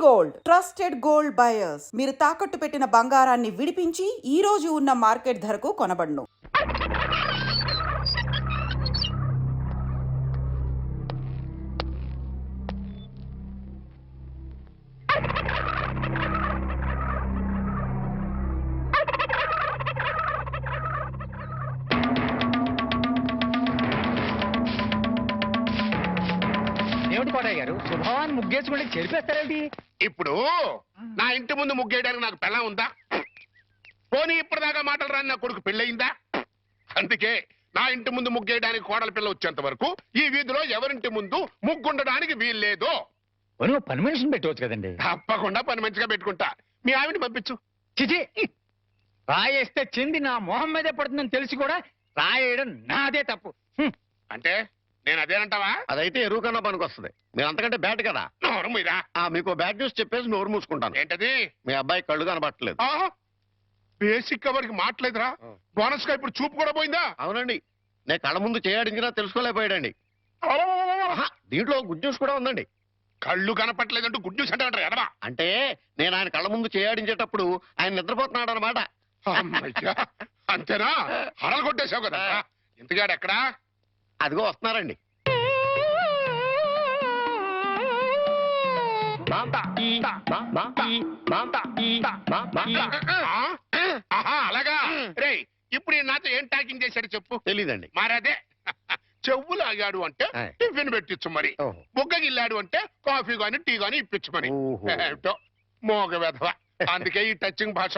Gold trusted gold buyers మీరు తాకట్టు పెట్టిన బంగారాన్ని విడిపించి ఈ రోజు ఉన్న మార్కెట్ ధరకు కొనబడును. ఏమిటి కోటయ్య గారు శుభాన్ని ముగ్గేసుకుంటే చెరిపేస్తారేంటి? ఇప్పుడు నా ఇంటి ముందు ముగ్గేయడానికి నాకు పెళ్ళం ఉందా? పోనీ ఇప్పటిదాకా మాటలు రాని నా కొడుకు పెళ్ళయిందా? అందుకే నా ఇంటి ముందు ముగ్గేయడానికి కోడల పిల్ల వచ్చేంత వరకు ఈ వీధిలో ఎవరింటి ముందు ముగ్గుండడానికి వీల్లేదు. పని మనిషిని పెట్టవచ్చు కదండి. తప్పకుండా పని మంచిగా పెట్టుకుంటా. మీ ఆవిడని పంపించు. చిచి, రాయేస్తే చెంది నా మొహం మీదే పడుతుందని తెలిసి కూడా రాయేయడం నాదే తప్పు. అంటే నేను అదేనంటావా? అదైతే ఎరువు కన్నా పనికి వస్తుంది. మీరు అంతకంటే బ్యాట్ కదా. నోరు మీరా. మీకు బ్యాడ్ న్యూస్ చెప్పేసి నోరు మూసుకుంటాను. ఏంటది? మీ అబ్బాయి కళ్ళు కనబట్టలేదు. బేసిక్ కవర్కి మాట్లేదురా. బోనస్ గా ఇప్పుడు చూపు కూడా పోయిందా? అవునండి, నేను కళ్ళ ముందు చేయాడించినా తెలుసుకోలేకపోయాడండి. దీంట్లో గుడ్ న్యూస్ కూడా ఉందండి. కళ్ళు కనపట్లేదంటూ గుడ్ న్యూస్ అంటే ఎడవా? అంటే నేను ఆయన కళ్ళ ముందు చేయాడించేటప్పుడు ఆయన నిద్రపోతున్నాడు అనమాట. అంతేనా? హరలు కొట్టేశావు కదా. ఇంతగాడు ఎక్కడా? అదిగో వస్తున్నారండి. అలాగా. రే ఇప్పుడు నాతో ఏం టాకింగ్ చేశాడు చెప్పు. తెలీదండి. మరదే చెవులు ఆగాడు అంటే టిఫిన్ పెట్టించు మరి. బుగ్గగిల్లాడు అంటే కాఫీ గాని టీ గాని ఇప్పించు మరి. ఏమిటో మోగ వెధవ. అందుకే ఈ టచింగ్ భాష.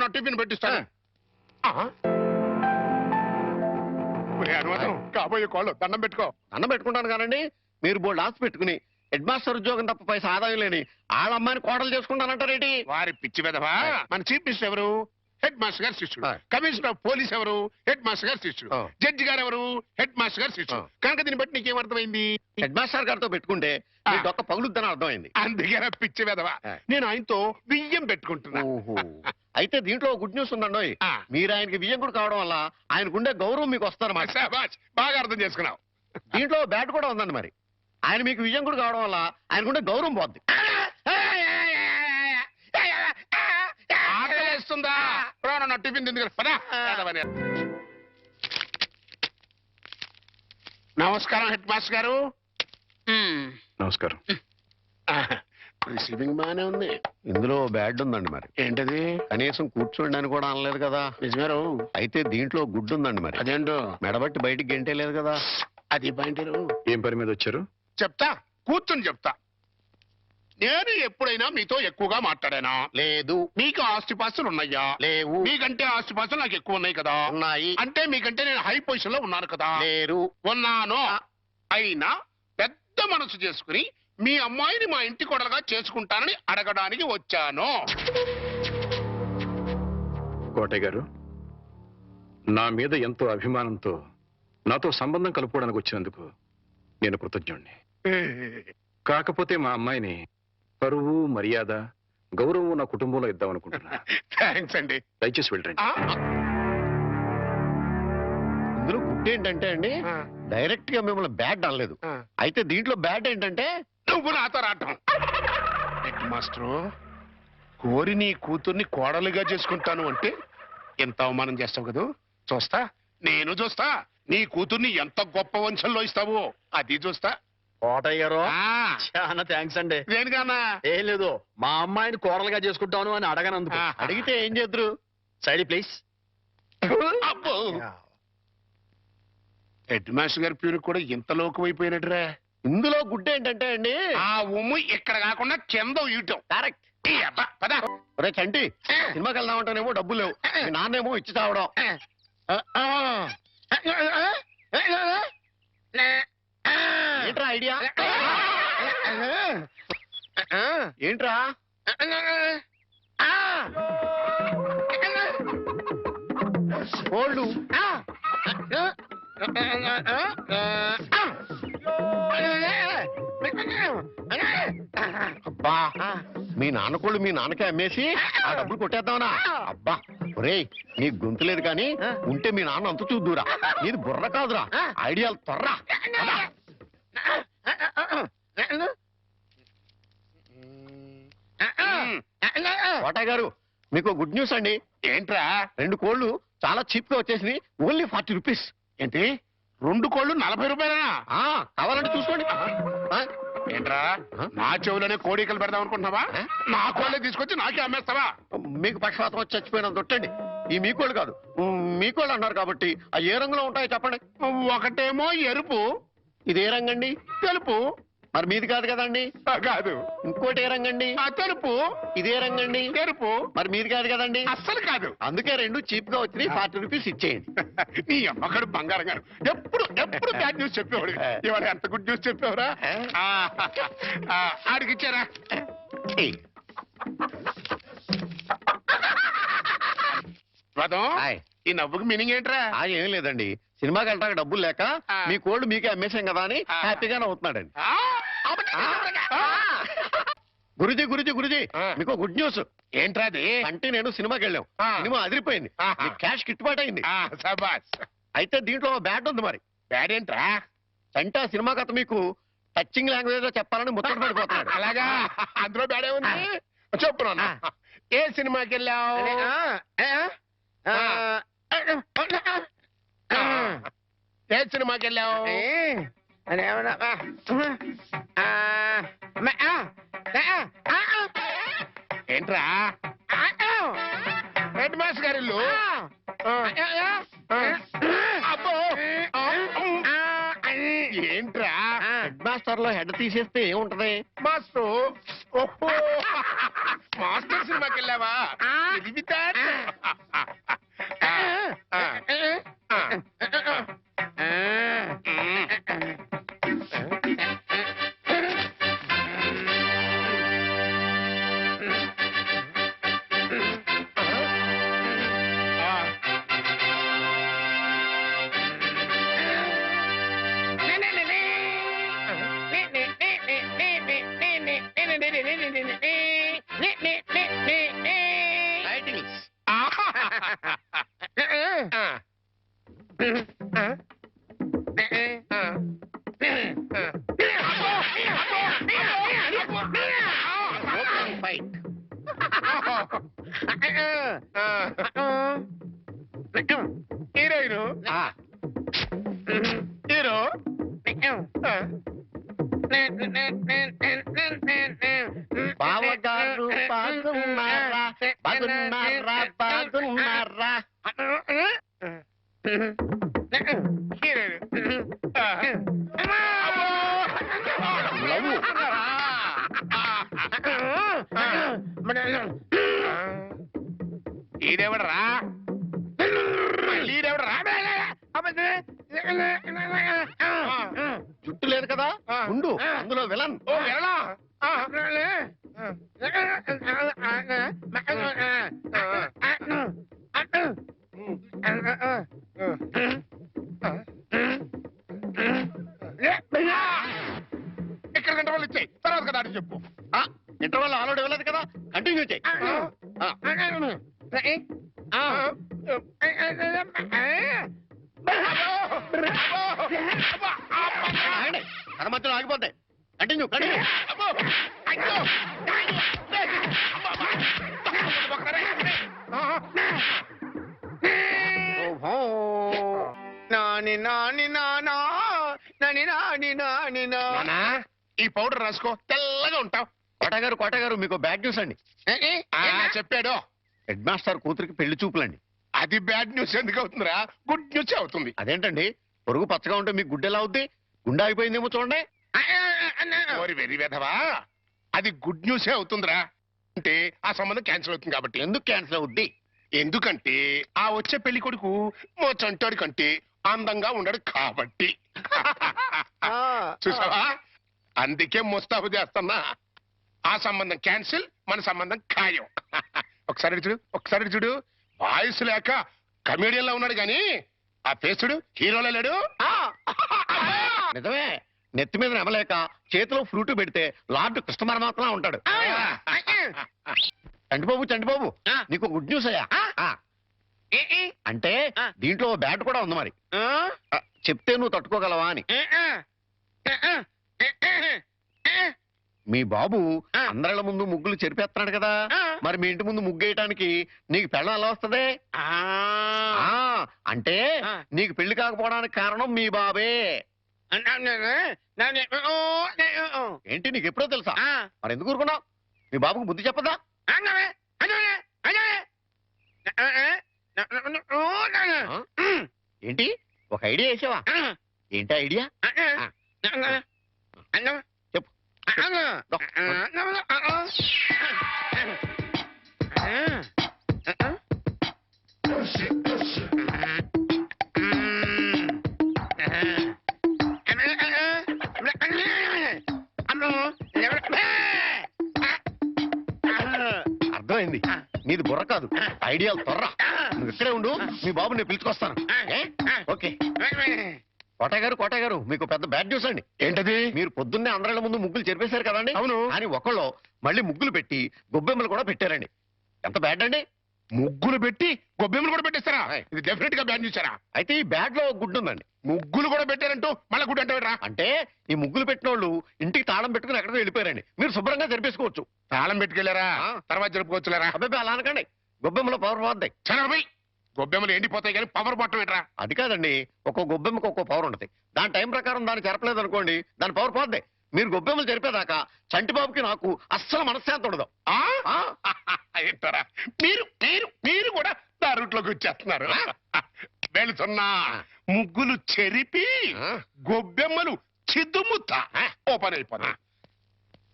నా టిఫిన్ పెట్టిస్తాను. కాబోయే కోళ్ళు దండం పెట్టుకో. దండం పెట్టుకుంటాను కానండి. మీరు బోల్డ్ ఆస్తి పెట్టుకుని హెడ్ మాస్టర్ ఉద్యోగం తప్ప పైసా ఆదాయం లేని వాళ్ళ అమ్మాయిని కోడలు చేసుకుంటానంటారేంటి? వారి పిచ్చి వెధవా. మన చీఫ్ మినిస్టర్ ఎవరు? హెడ్ మాస్టర్ గారు శిష్యుడు. కమిషనర్ ఆఫ్ పోలీస్ ఎవరు? హెడ్ మాస్టర్ గారు శిష్యుడు. జడ్జి గారు ఎవరు? హెడ్ మాస్టర్ గారు శిష్యుడు. కనుక దీన్ని బట్టి నీకేమర్థమైంది? హెడ్ మాస్టర్ గారితో పెట్టుకుంటే ఒక్క పగులుద్దని అర్థమైంది. అందుకే పిచ్చి వెధవా. నేను ఆయనతో బియ్యం పెట్టుకుంటున్నా. అయితే దీంట్లో గుడ్ న్యూస్ ఉందండి. మీరు ఆయనకి బియ్యం కూడా కావడం వల్ల ఆయనకుండే గౌరవం మీకు వస్తారన్నమాట. బాగా అర్థం చేసుకున్నావు. దీంట్లో బ్యాట్ కూడా ఉందండి. మరి ఆయన మీకు విజయం కూడా కావడం వల్ల ఆయనకుండే గౌరవం పోద్ది. ఆకలిస్తుందా? నా టిఫిన్ తింది కదా. నమస్కారం హెడ్ మాస్టర్ గారు. నమస్కారం. రిసీవింగ్ బానే ఉంది. ఇందులో బ్యాడ్ ఉందండి. మరి ఏంటది? కనీసం కూర్చోండి అని కూడా అనలేదు కదా. నిజమేరు. అయితే దీంట్లో గుడ్ ఉందండి. మరి అదేంటో మెడబట్టి బయటికి గెంటే లేదు కదా. అది పాయింట్. ఏం పని మీద వచ్చారు? చెప్తా, కూర్చొని చెప్తా. నేను ఎప్పుడైనా మీతో ఎక్కువగా మాట్లాడానా? లేదు. మీకు ఆస్తిపాస్తులు ఉన్నాయా? లేవు. మీకంటే ఆస్తిపాస్తులు నాకు ఎక్కువ ఉన్నాయి కదా. ఉన్నాయి. అంటే మీకంటే నేను హై పొజిషన్ లో ఉన్నాను కదా. లేరు. ఉన్నాను. అయినా పెద్ద మనసు చేసుకుని మీ అమ్మాయిని మా ఇంటి కొడలుగా చేసుకుంటానని అడగడానికి వచ్చాను. కోటయ్య గారు, నా మీద ఎంతో అభిమానంతో నాతో సంబంధం కలుపుకోవడానికి వచ్చినందుకు నేను కృతజ్ఞుణ్ణి. కాకపోతే మా అమ్మాయిని పరువు, మర్యాద, గౌరవం నా కుటుంబంలో ఇద్దామనుకుంటున్నా. థ్యాంక్స్ అండి. దయచేసి వెళ్ళండి. ఇందులో గుడ్ ఏంటంటే అండి, డైరెక్ట్ గా మిమ్మల్ని బ్యాడ్ అనలేదు. అయితే దీంట్లో బ్యాడ్ ఏంటంటే నువ్వు నాతో రావటం. హెడ్ మాస్టరు, కోరి నీ కూతుర్ని కోడలుగా చేసుకుంటాను అంటే ఎంత అవమానం చేస్తావు కదా. చూస్తా, నేను చూస్తా. నీ కూతుర్ని ఎంత గొప్ప వంశంలో ఇస్తావో అది చూస్తా. కోటయ్య గారు చాలా థ్యాంక్స్ అండి. దేనికన్నా? ఏం లేదు, మా అమ్మాయిని కోడలుగా చేసుకుంటాను అని అడగనందుకు. అడిగితే ఏం చేద్దరు? Side please. అబ్బో, హెడ్ మాస్టర్ గారి పేరు కూడా ఇంత లోకమైపోయినట్రా. ఇందులో గుడ్ ఏంటంటే అండి, ఆ ఉమ్ము ఇక్కడ కాకుండా కింద ఇయటం. కరెక్ట్. ఒరే చంటి, సినిమాకి వెళ్దామంటేనేమో డబ్బులు లేవు, మీ నాన్నేమో ఇచ్చి తావడం. ఏంట్రా ఐడియా? ఏంట్రా? ఓల్డ్ అబ్బా, మీ నాన్నకోళ్ళు మీ నాన్నకే అమ్మేసి ఆ డబ్బులు కొట్టేద్దామనా? అబ్బా ఒరేయ్, నీ గొంతు లేదు కానీ ఉంటే మీ నాన్న అంత చూద్దురా. నీది బుర్ర కాదురా, ఐడియాలు త్వరరా. కోట గారు మీకు గుడ్ న్యూస్ అండి. ఏంట్రా 2 కోళ్లు చాలా చీప్ గా వచ్చేసి ఓన్లీ 40 రూపీస్. ఏంటి 2 కోళ్ళు 40 రూపాయలనా? కావాలంటే చూసుకోండి. ఏంట్రా నా చెవులోనే కోడికలు పెడదాం అనుకుంటున్నావా? నా కోళ్ళే తీసుకొచ్చి నాకే అమ్మేస్తావా? మీకు పక్షపాతం వచ్చి చచ్చిపోయినంత దొట్టండి. ఈ మీకోళ్ళు కాదు, మీకోళ్ళు అన్నారు కాబట్టి ఆ ఏ రంగులో ఉంటాయో చెప్పండి. ఒకటేమో ఎరుపు, ఇది ఏ రంగండి? తెలుపు. మరి మీది కాదు కదండి. కాదు. ఇంకోటి ఏ రంగండి? తెలుపు. ఇదే రంగండి? తెలుపు. మరి మీది కాదు కదండి. అస్సలు కాదు. అందుకే 2 చీప్ గా వచ్చి 40 రూపీస్ ఇచ్చేయండి. నీ అమ్మగారు బంగారం గారు ఎప్పుడు ఎప్పుడు బ్యాడ్ న్యూస్ చెప్పేవాడు. ఇవాళ ఎంత గుడ్ న్యూస్ చెప్పేవరా? ఆడికి ఇచ్చారా? రథం, ఈ నవ్వుకి మీనింగ్ ఏంట్రా? ఏం లేదండి, సినిమాకి వెళ్ళడానికి డబ్బులు లేక మీ కోళ్ళు మీకే అమ్మేశాం కదా అని హ్యాపీగానే అవుతున్నాడండి. గురుజీ గురుజీ గురుజీ, మీకు గుడ్ న్యూస్. ఏంట్రా అది? అంటే నేను సినిమాకి వెళ్ళాం, సినిమా అదిరిపోయింది, క్యాష్ గిట్టుబాటు అయింది. సబాస్. అయితే దీంట్లో బ్యాట్ ఉంది. మరి బ్యాడ్ ఏంట్రా? అంటే సినిమా కథ మీకు టచింగ్ లాంగ్వేజ్ లో చెప్పాలని ముచ్చట పడిపోతున్నాడు. అలాగా? అందులో బ్యాడే ఉంది. చెప్పు నాన్న, ఏ సినిమాకి వెళ్ళావు? ఏ సినిమాకి వెళ్ళావు? ఏంట్రా? హెడ్ మాస్టర్ గారి ఇల్లు. అబ్బో, ఏంట్రా? హెడ్ మాస్టర్ లో హెడ్ తీసేస్తే ఏముంటది? మాస్టర్. ఓహో, మాస్టర్ సినిమాకి వెళ్ళావా? ఇది వితార్. హీరోయిన్ హీరో బావగారు బాగున్నారా? బాగున్నారా? బాగున్నారా? ఈడెవడరా? ఈడెవడరా? జుట్టు లేదు కదా, ఉండు, అందులో విలన్. ఓ వెళ్ళా. ఇక్కడ గంట వాళ్ళు ఇచ్చాయి, తర్వాత కదా అని చెప్పు. ఇంటర్వల్ ఆల్రెడీ వెళ్ళదు కదా, కంటిన్యూ చేయి. తన మధ్యలో ఆగిపోతాయి. Continue continue. నాని నాని నానా నాని నాని నాని నానా. ఈ పౌడర్ రాసుకో, తెల్లగా ఉంటావు. కోటగారు మీకు బ్యాడ్ న్యూస్ అండి. చెప్పాడు. హెడ్ మాస్టర్ కూతురికి పెళ్లి చూపులండి. అది బ్యాడ్ న్యూస్ ఎందుకు అవుతుందిరా? గుడ్ న్యూస్ అవుతుంది. అదేంటండి, పొరుగు పచ్చగా ఉంటే మీకు గుడ్డెలా అవుద్ది? గుండె ఆగిపోయిందేమో చూడండి. ఓరి వెర్రి వెధవా, అది గుడ్ న్యూసే అవుతుందిరా. అంటే ఆ సంబంధం క్యాన్సిల్ అవుతుంది కాబట్టి. ఎందుకు క్యాన్సిల్ అవుద్ది? ఎందుకంటే ఆ వచ్చే పెళ్లి కొడుకు మా చంటాడి కంటే అందంగా ఉండడు కాబట్టి. చూసావా, అందుకే ముస్తాబు చేస్తున్నా. ఆ సంబంధం క్యాన్సిల్, మన సంబంధం ఖాయం. ఒకసారి చూడు వాయిస్ లేక కమేడియన్ లో ఉన్నాడు గాని ఆ ఫేసుడు హీరోలో లేడు. నిజమే, నెత్తి మీద నెమలేక చేతిలో ఫ్రూట్ పెడితే లార్డ్ కృష్ణ పరమాత్మ ఉంటాడు. చంటిబాబు నీకు గుడ్ న్యూస్ అయ్యా. అంటే దీంట్లో బ్యాట్ కూడా ఉంది. మరి చెప్తే నువ్వు తట్టుకోగలవా అని. మీ బాబు ఆ. అందరిళ్ళ ముందు ముగ్గులు చెరిపేస్తున్నాడు కదా ఆ. మరి మీ ఇంటి ముందు ముగ్గు వేయటానికి నీకు పెళ్ళం ఎలా వస్తది ఆ. ఆ, అంటే ఆ. నీకు పెళ్లి కాకపోవడానికి కారణం మీ బాబే ఏంటి నీకు ఎప్పుడో తెలుసా మరి ఎందుకు ఊరుకున్నావు మీ బాబుకు బుద్ధి చెప్పదా ఆ? ఏంటి ఒక ఐడియా వేసావా ఏంటి ఐడియా చెప్పు అర్థమైంది నీది బుర్ర కాదు ఐడియాలు తొర్ర నువ్వు ఇక్కడే ఉండు మీ బాబు నేను పిలుచుకొస్తాను ఏ? ఓకే కోటయ్య గారు మీకు పెద్ద బ్యాడ్ న్యూస్ అండి ఏంటది? మీరు పొద్దున్నే అందరిళ్ళ ముందు ముగ్గులు చెరిపేశారు కదండి అవును. అని ఒకళ్ళు మళ్ళీ ముగ్గులు పెట్టి గొబ్బెమ్మలు కూడా పెట్టారండి ఎంత బ్యాడ్ అండి ముగ్గులు పెట్టి గొబ్బెమ్మలు కూడా పెట్టేస్తారా? ఆయ్. ఇది డెఫినెట్ గా బ్యాన్ చేశారా? అయితే ఈ బ్యాడ్ లో గుడ్ ఉందండి ముగ్గులు కూడా పెట్టారంటూ మళ్ళా గుడ్ అంటారా? అంటే ఈ ముగ్గులు పెట్టిన వాళ్ళు ఇంటికి తాళం పెట్టుకుని ఎక్కడికో వెళ్ళిపోయారండి మీరు శుభ్రంగా జరిపేసుకోవచ్చు తాళం పెట్టుకెళ్ళారా? ఆ. తర్వాత జరుపుకోవచ్చులేరా? అబ్బాయి అలా అనకండి గొబ్బెమ్మలో పవర్ పోద్దాయి చనబై గొబ్బెమ్మలు ఎండిపోతాయి కానీ పవర్ బట్టం ఏంట్రా? అది కాదండి ఒక్కో గొబ్బెమ్మకి ఒక్కో పవర్ ఉంటుంది దాని టైం ప్రకారం దాన్ని చెరపలేదు అనుకోండి దాని పవర్ పోద్ది మీరు గొబ్బెమ్మలు జరిపేదాకా చంటిబాబుకి నాకు అస్సలు మనశ్శాంతి ఉండదు ఆ? ఆ? ఏంటారా మీరు మీరు మీరు కూడా నా రూట్లోకి వచ్చేస్తున్నారు. వెళుతున్నా ముగ్గులు చెరిపి ఆ? గొబ్బెమ్మలు చిద్దుముత్త ఓపెన్ అయిపోతా.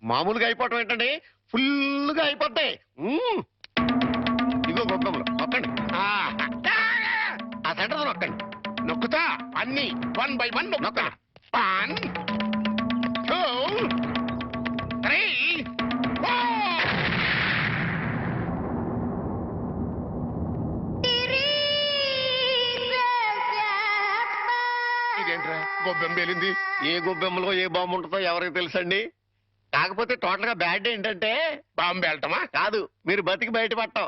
మామూలుగా అయిపోవటం ఏంటండి ఫుల్గా అయిపోతాయి ఇగో గొబ్బెమ్మలు నొక్కండి ఆ సెంటర్ నొక్కండి నొక్కుతా అన్ని 1 by 1 నొక్కుతా. 1 2 3 4. ఇదేంట్రా గొబ్బెమ్మ పేలింది? ఏ గొబ్బెమ్మలో ఏ బాంబు ఉంటుందో ఎవరికి తెలుసండి కాకపోతే టోటల్ గా బ్యాడ్ ఏంటంటే బాంబు వెళ్ళటమా? కాదు మీరు బతికి బయటపడటం